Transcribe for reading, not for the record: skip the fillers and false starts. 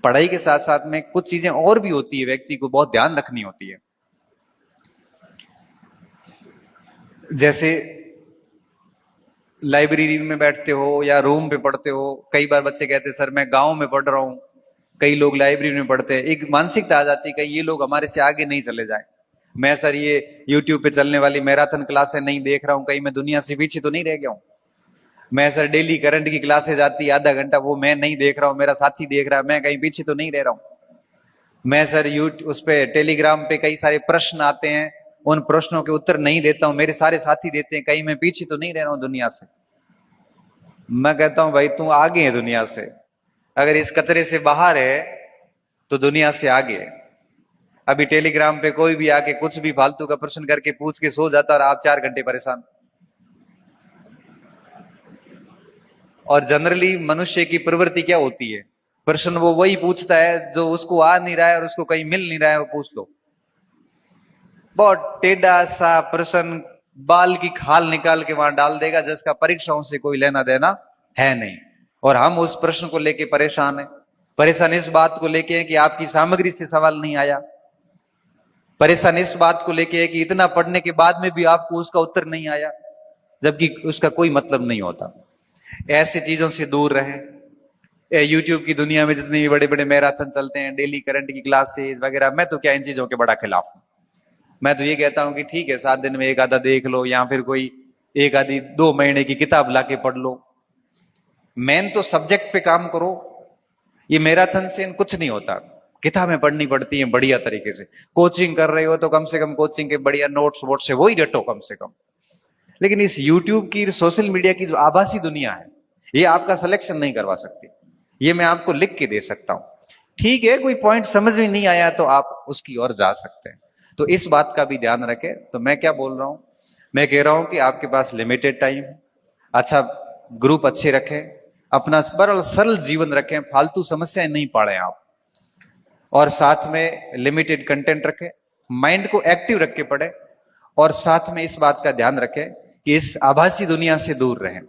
पढ़ाई के साथ साथ में कुछ चीजें और भी होती है, व्यक्ति को बहुत ध्यान रखनी होती है। जैसे लाइब्रेरी में बैठते हो या रूम पे पढ़ते हो, कई बार बच्चे कहते हैं सर मैं गांव में पढ़ रहा हूं, कई लोग लाइब्रेरी में पढ़ते हैं, एक मानसिकता आ जाती है कहीं ये लोग हमारे से आगे नहीं चले जाए। मैं सर ये यूट्यूब पे चलने वाली मैराथन क्लासें नहीं देख रहा हूं, कहीं मैं दुनिया से पीछे तो नहीं रह गया हूं। मैं सर डेली करंट की क्लासेस आती आधा घंटा, वो मैं नहीं देख रहा हूं, मेरा साथी देख रहा है, मैं कहीं पीछे तो नहीं रह रहा हूं। मैं सर यूट्यूब उस पे टेलीग्राम पे कई सारे प्रश्न आते हैं, उन प्रश्नों के उत्तर नहीं देता हूं, मेरे सारे साथी देते हैं, कहीं मैं पीछे तो नहीं रह रहा हूं दुनिया से। मैं कहता हूं भाई तू आगे है दुनिया से, अगर इस कचरे से बाहर है तो दुनिया से आगे है। अभी टेलीग्राम पे कोई भी आके कुछ भी फालतू का प्रश्न करके पूछ के सो जाता और आप 4 घंटे परेशान। और जनरली मनुष्य की प्रवृत्ति क्या होती है, प्रश्न वो वही पूछता है जो उसको आ नहीं रहा है और उसको कहीं मिल नहीं रहा है, वो पूछ लो। बहुत टेढ़ा सा प्रश्न, बाल की खाल निकाल के वहां डाल देगा, जिसका परीक्षाओं से कोई लेना देना है नहीं। और हम उस प्रश्न को लेके परेशान है। परेशान इस बात को लेके है कि आपकी सामग्री से सवाल नहीं आया, परेशान इस बात को लेके है कि इतना पढ़ने के बाद में भी आपको उसका उत्तर नहीं आया, जबकि उसका कोई मतलब नहीं होता। ऐसी चीजों से दूर रहें। यूट्यूब की दुनिया में जितने भी बड़े बड़े मैराथन चलते हैं, डेली करंट की क्लासेस वगैरह, मैं तो क्या इन चीजों के बड़ा खिलाफ हूं। मैं तो ये कहता हूं कि ठीक है 7 दिन में एक आधा देख लो, या फिर कोई एक आधी 2 महीने की किताब लाके पढ़ लो। मेन तो सब्जेक्ट पे काम करो। ये मैराथन से कुछ नहीं होता, किताबें पढ़नी पड़ती हैं बढ़िया तरीके से। कोचिंग कर रहे हो तो कम से कम कोचिंग के बढ़िया नोट्स वोट से वही रटो कम से कम। लेकिन इस यूट्यूब की, सोशल मीडिया की जो आभासी दुनिया है, ये आपका सिलेक्शन नहीं करवा सकती। ये मैं आपको लिख के दे सकता हूं। ठीक है, कोई पॉइंट समझ में नहीं आया तो आप उसकी ओर जा सकते हैं। तो इस बात का भी ध्यान रखें। तो मैं क्या बोल रहा हूं, मैं कह रहा हूं कि आपके पास लिमिटेड टाइम, अच्छा ग्रुप अच्छे रखें, अपना बड़ा सरल जीवन रखें, फालतू समस्याएं नहीं पाड़ें आप, और साथ में लिमिटेड कंटेंट रखें, माइंड को एक्टिव रख के पढ़ें, और साथ में इस बात का ध्यान रखें कि इस आभासी दुनिया से दूर रहें।